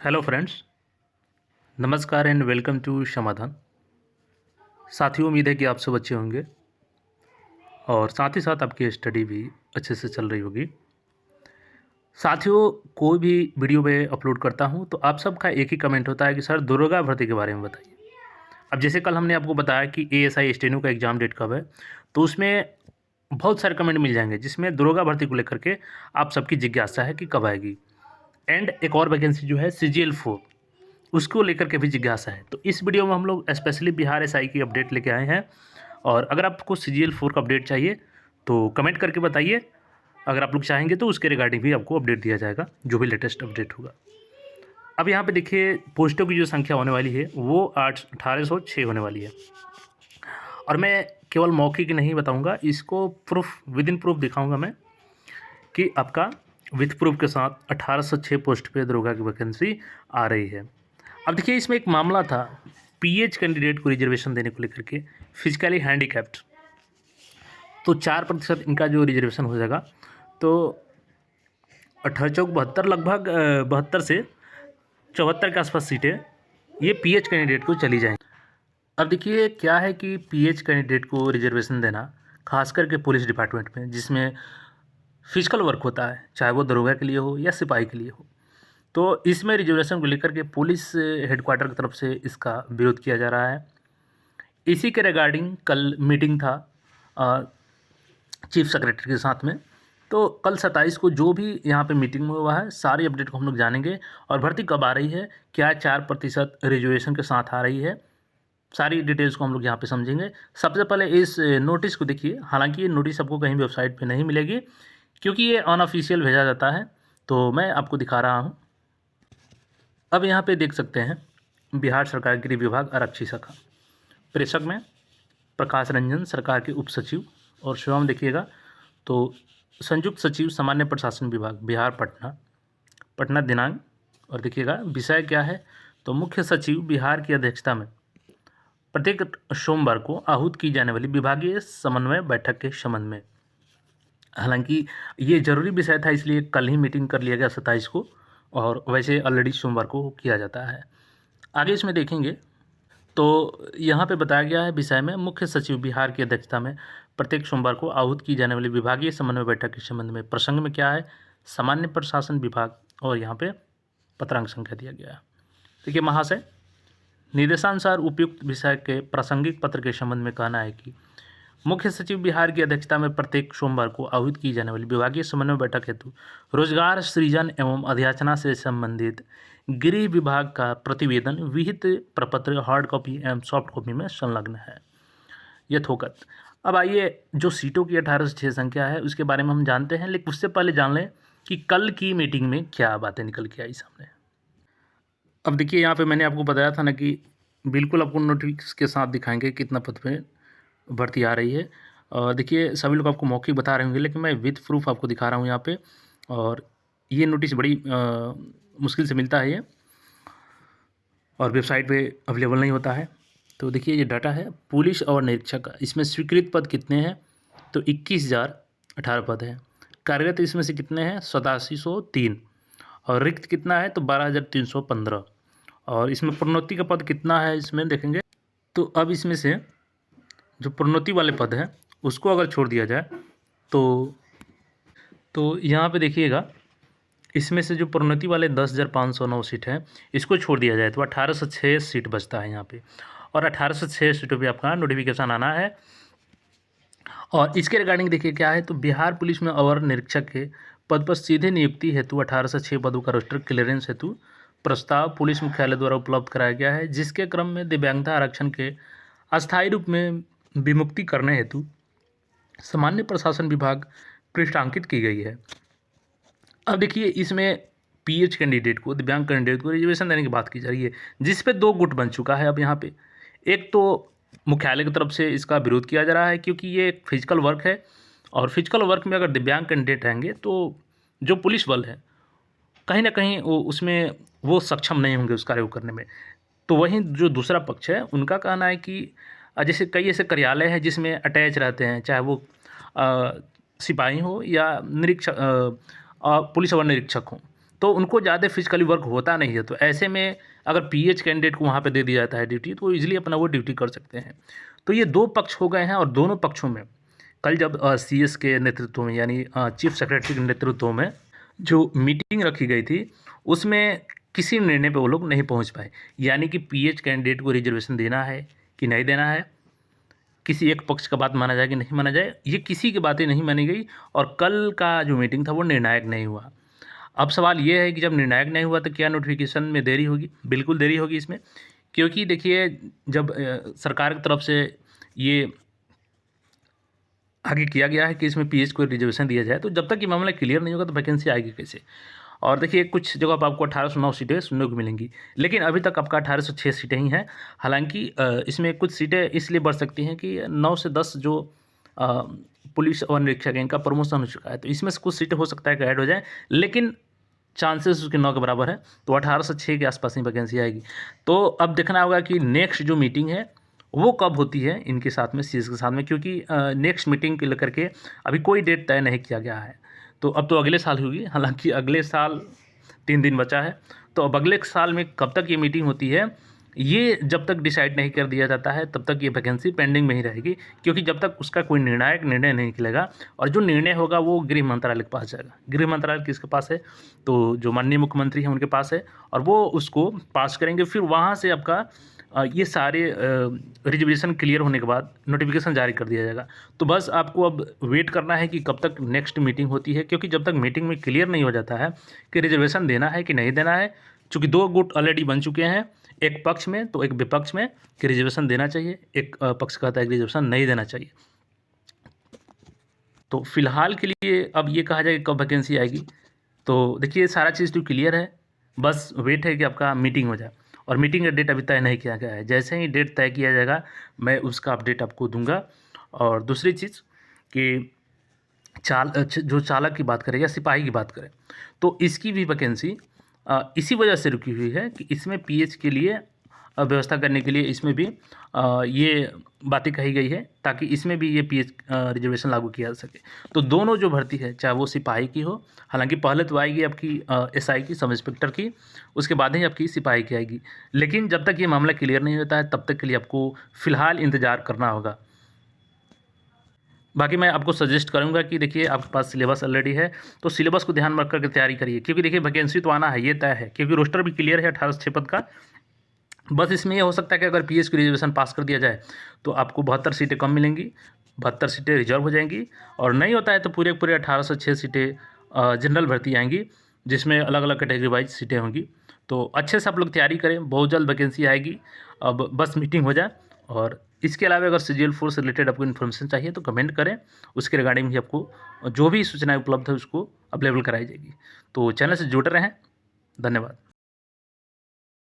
Hello friends, नमस्कार and welcome to समाधान। साथियों, उम्मीद है कि आप सब अच्छे होंगे और साथ ही साथ आपकी स्टडी भी अच्छे से चल रही होगी। साथियों, कोई भी वीडियो में अपलोड करता हूं तो आप सबका एक ही कमेंट होता है कि सर दरोगा भर्ती के बारे में बताइए। अब जैसे कल हमने आपको बताया कि एएसआई स्टेनो का एग्ज़ाम डेट कब है, तो उसमें बहुत सारे कमेंट मिल जाएंगे जिसमें दरोगा भर्ती को लेकर के आप सबकी जिज्ञासा है कि कब आएगी। एंड एक और वैकेंसी जो है सीजीएल 4, उसको लेकर के भी जिज्ञासा है। तो इस वीडियो में हम लोग स्पेशली बिहार एसआई की अपडेट लेके आए हैं। और अगर आपको सीजीएल 4 का अपडेट चाहिए तो कमेंट करके बताइए। अगर आप लोग चाहेंगे तो उसके रिगार्डिंग भी आपको अपडेट दिया जाएगा, जो भी लेटेस्ट अपडेट होगा। अब यहाँ पे देखिए, पोस्टों की जो संख्या होने वाली है वो 1806 होने वाली है। और मैं केवल मौखिक नहीं बताऊँगा, इसको प्रूफ विद इन प्रूफ दिखाऊँगा मैं कि आपका विथ प्रूफ के साथ 1806 पोस्ट पे दरोगा की वैकेंसी आ रही है। अब देखिए, इसमें एक मामला था पीएच कैंडिडेट को रिजर्वेशन देने को लेकर के, फिजिकली हैंडीकैप्ड। तो 4% इनका जो रिजर्वेशन हो जाएगा, तो 18 लगभग 72 से 74 के आसपास सीटें ये पीएच कैंडिडेट को चली जाएंगी। अब देखिए क्या है कि पीएच कैंडिडेट को रिजर्वेशन देना, खास करके पुलिस डिपार्टमेंट में जिसमें फिजिकल वर्क होता है, चाहे वो दरोगा के लिए हो या सिपाही के लिए हो, तो इसमें रिजर्वेशन को लेकर के पुलिस हेडक्वार्टर की तरफ से इसका विरोध किया जा रहा है। इसी के रिगार्डिंग कल मीटिंग था चीफ सेक्रेटरी के साथ में। तो कल 27 को जो भी यहाँ पे मीटिंग में हुआ है, सारी अपडेट को हम लोग जानेंगे। और भर्ती कब आ रही है, क्या 4% रिजर्वेशन के साथ आ रही है, सारी डिटेल्स को हम लोग यहाँ पे समझेंगे। सबसे पहले इस नोटिस को देखिए। हालांकि ये नोटिस आपको कहीं वेबसाइट पे नहीं मिलेगी, क्योंकि ये अनऑफिशियल भेजा जाता है। तो मैं आपको दिखा रहा हूँ। अब यहाँ पे देख सकते हैं, बिहार सरकार गृह विभाग आरक्षी शाखा, प्रेषक में प्रकाश रंजन सरकार के उप सचिव, और सेवा में देखिएगा तो संयुक्त सचिव सामान्य प्रशासन विभाग बिहार पटना दिनांक। और देखिएगा विषय क्या है, तो मुख्य सचिव बिहार की अध्यक्षता में प्रत्येक सोमवार को आहूत की जाने वाली विभागीय समन्वय बैठक के संबंध में। हालांकि ये जरूरी विषय था, इसलिए कल ही मीटिंग कर लिया गया 27 को, और वैसे ऑलरेडी सोमवार को किया जाता है। आगे इसमें देखेंगे तो यहाँ पे बताया गया है विषय में मुख्य सचिव बिहार की अध्यक्षता में प्रत्येक सोमवार को आहूत की जाने वाली विभागीय समन्वय बैठक के संबंध में। प्रसंग में क्या है, सामान्य प्रशासन विभाग, और यहाँ पे पत्रांक संख्या दिया गया है। देखिए महाशय, निर्देशानुसार उपयुक्त विषय के प्रासंगिक पत्र के संबंध में कहना है कि मुख्य सचिव बिहार की अध्यक्षता में प्रत्येक सोमवार को आहूत की जाने वाली विभागीय समन्वय बैठक हेतु रोजगार सृजन एवं अध्याचना से संबंधित गृह विभाग का प्रतिवेदन विहित प्रपत्र हार्ड कॉपी एवं सॉफ्ट कॉपी में संलग्न है। यथोकत। अब आइए, जो सीटों की 1806 संख्या है उसके बारे में हम जानते हैं, लेकिन उससे पहले जान लें कि कल की मीटिंग में क्या बातें निकल के आई सामने। अब देखिए, यहाँ पे मैंने आपको बताया था ना कि बिल्कुल आपको नोटिस के साथ दिखाएंगे कितना पद पे भर्ती आ रही है। और देखिए, सभी लोग आपको मौखिक बता रहे होंगे, लेकिन मैं विद प्रूफ आपको दिखा रहा हूँ यहाँ पे। और ये नोटिस बड़ी मुश्किल से मिलता है ये, और वेबसाइट पे अवेलेबल नहीं होता है। तो देखिए, ये डाटा है पुलिस और निरीक्षक का। इसमें स्वीकृत पद कितने हैं, तो 21,018 पद हैं। कार्यरत इसमें से कितने हैं, 8703। और रिक्त कितना है, तो 12,315। और इसमें प्रोन्नति का पद कितना है, इसमें देखेंगे तो अब इसमें से जो प्रोन्नति वाले पद हैं उसको अगर छोड़ दिया जाए तो यहाँ पे देखिएगा, इसमें से जो प्रोन्नति वाले 10,509 सीट हैं, इसको छोड़ दिया जाए तो 1806 सीट बचता है यहाँ पे। और 1806 सीटों पे आपका नोटिफिकेशन आना है। और इसके रिगार्डिंग देखिए क्या है, तो बिहार पुलिस में अवर निरीक्षक के पद पर सीधे नियुक्ति हेतु 1806 पदों का रोस्टर क्लियरेंस हेतु प्रस्ताव पुलिस मुख्यालय द्वारा उपलब्ध कराया गया है, जिसके क्रम में दिव्यांगता आरक्षण के अस्थायी रूप में विमुक्ति करने हेतु सामान्य प्रशासन विभाग पृष्ठांकित की गई है। अब देखिए, इसमें पीएच कैंडिडेट को, दिव्यांग कैंडिडेट को रिजर्वेशन देने की बात की जा रही है, जिस पे दो गुट बन चुका है। अब यहाँ पे एक तो मुख्यालय की तरफ से इसका विरोध किया जा रहा है, क्योंकि ये एक फिजिकल वर्क है, और फिजिकल वर्क में अगर दिव्यांग कैंडिडेट रहेंगे तो जो पुलिस बल है कहीं ना कहीं वो उसमें वो सक्षम नहीं होंगे उस कार्य को करने में। तो वहीं जो दूसरा पक्ष है उनका कहना है कि जैसे कई ऐसे कार्यालय हैं जिसमें अटैच रहते हैं, चाहे वो सिपाही हो या निरीक्षक पुलिस अवर निरीक्षक हो, तो उनको ज़्यादा फिजिकली वर्क होता नहीं है। तो ऐसे में अगर पीएच कैंडिडेट को वहाँ पे दे दिया जाता है ड्यूटी, तो ईज़िली अपना वो ड्यूटी कर सकते हैं। तो ये 2 पक्ष हो गए हैं, और दोनों पक्षों में कल जब सीएस के नेतृत्व में, यानी चीफ सेक्रेटरी के नेतृत्व में जो मीटिंग रखी गई थी, उसमें किसी निर्णय पे वो लोग नहीं पहुंच पाए। यानी कि पीएच कैंडिडेट को रिजर्वेशन देना है कि नहीं देना है, किसी एक पक्ष का बात माना जाए कि नहीं माना जाए, ये किसी की बातें नहीं मानी गई, और कल का जो मीटिंग था वो निर्णायक नहीं हुआ। अब सवाल ये है कि जब निर्णायक नहीं हुआ तो क्या नोटिफिकेशन में देरी होगी? बिल्कुल देरी होगी इसमें, क्योंकि देखिए जब सरकार की तरफ से ये आगे किया गया है कि इसमें पीएच को रिजर्वेशन दिया जाए, तो जब तक ये मामला क्लियर नहीं होगा तो वैकेंसी आएगी कैसे? और देखिए कुछ जगह पर आपको 1809 सीटें सुनने को मिलेंगी, लेकिन अभी तक आपका 1806 सीटें ही हैं। हालांकि इसमें कुछ सीटें इसलिए बढ़ सकती हैं कि 9 से 10 जो पुलिस और निरीक्षक हैं इनका प्रमोशन हो चुका है, तो इसमें से कुछ सीटें हो सकता है कि ऐड हो जाए, लेकिन चांसेस उसके 9 के बराबर है, तो 18 से 6 के आसपास ही वैकेंसी आएगी। तो अब देखना होगा कि नेक्स्ट जो मीटिंग है वो कब होती है इनके साथ में, सीएस के साथ में, क्योंकि नेक्स्ट मीटिंग को लेकर के अभी कोई डेट तय नहीं किया गया है। तो अब तो अगले साल होगी, हालांकि अगले साल 3 दिन बचा है, तो अब अगले साल में कब तक ये मीटिंग होती है, ये जब तक डिसाइड नहीं कर दिया जाता है तब तक ये वैकेंसी पेंडिंग में ही रहेगी, क्योंकि जब तक उसका कोई निर्णायक निर्णय नहीं निकलेगा, और जो निर्णय होगा वो गृह मंत्रालय के पास जाएगा। गृह मंत्रालय किसके पास है? तो जो माननीय मुख्यमंत्री हैं उनके पास है, और वो उसको पास करेंगे। फिर वहाँ से आपका ये सारे रिजर्वेशन क्लियर होने के बाद नोटिफिकेशन जारी कर दिया जाएगा। तो बस आपको अब वेट करना है कि कब तक नेक्स्ट मीटिंग होती है, क्योंकि जब तक मीटिंग में क्लियर नहीं हो जाता है कि रिजर्वेशन देना है कि नहीं देना है, चूँकि 2 गुट ऑलरेडी बन चुके हैं, एक पक्ष में तो एक विपक्ष में, कि रिजर्वेशन देना चाहिए, एक पक्ष कहता है कि रिजर्वेशन नहीं देना चाहिए। तो फिलहाल के लिए अब ये कहा जाए कि कब वैकेंसी आएगी, तो देखिए सारा चीज़ तो क्लियर है, बस वेट है कि आपका मीटिंग हो जाए, और मीटिंग का डेट अभी तय नहीं किया गया है। जैसे ही डेट तय किया जाएगा मैं उसका अपडेट आपको दूंगा। और दूसरी चीज़ कि जो चालक की बात करें या सिपाही की बात करें, तो इसकी भी वैकेंसी इसी वजह से रुकी हुई है कि इसमें पीएच के लिए व्यवस्था करने के लिए इसमें भी ये बातें कही गई है, ताकि इसमें भी ये पीएच रिजर्वेशन लागू किया जा सके। तो दोनों जो भर्ती है, चाहे वो सिपाही की हो, हालांकि पहले तो आएगी आपकी एसआई की, सब इंस्पेक्टर की, उसके बाद ही आपकी सिपाही की आएगी। लेकिन जब तक ये मामला क्लियर नहीं होता है तब तक के लिए आपको फ़िलहाल इंतज़ार करना होगा। बाकी मैं आपको सजेस्ट करूंगा कि देखिए आपके पास सिलेबस ऑलरेडी है, तो सिलेबस को ध्यान में रख करके तैयारी करिए, क्योंकि देखिए वैकेंसी तो आना है, ये तय है, क्योंकि रोस्टर भी क्लियर है 1806 पद का। बस इसमें ये हो सकता है कि अगर पीएच की रिजर्वेशन पास कर दिया जाए तो आपको 72 सीटें कम मिलेंगी, 72 सीटें रिजर्व हो जाएंगी, और नहीं होता है तो पूरे 1806 सीटें जनरल भर्ती आएंगी, जिसमें अलग अलग कैटेगरी वाइज सीटें होंगी। तो अच्छे से आप लोग तैयारी करें, बहुत जल्द वैकेंसी आएगी, अब बस मीटिंग हो जाए। और इसके अलावा अगर सीजीएल फोर्स से रिलेटेड आपको इन्फॉर्मेशन चाहिए तो कमेंट करें, उसके रिगार्डिंग भी आपको जो भी सूचनाएं उपलब्ध है उसको अवेलेबल कराई जाएगी। तो चैनल से जुड़े रहें, धन्यवाद।